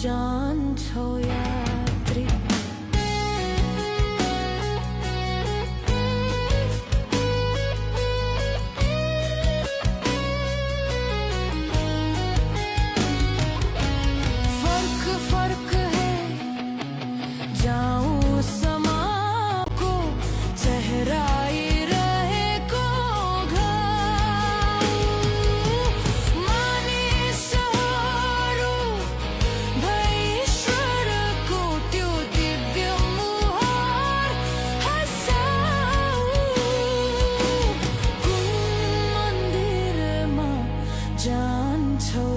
जान्छौ यात्री फर्क फर्क है जाऊं समा को चेहराई रहे को घाउ मानिसहरू भईश्वरको त्यो दिव्य मुहार हँसाऊ कुन मन्दिरमा जान्छौ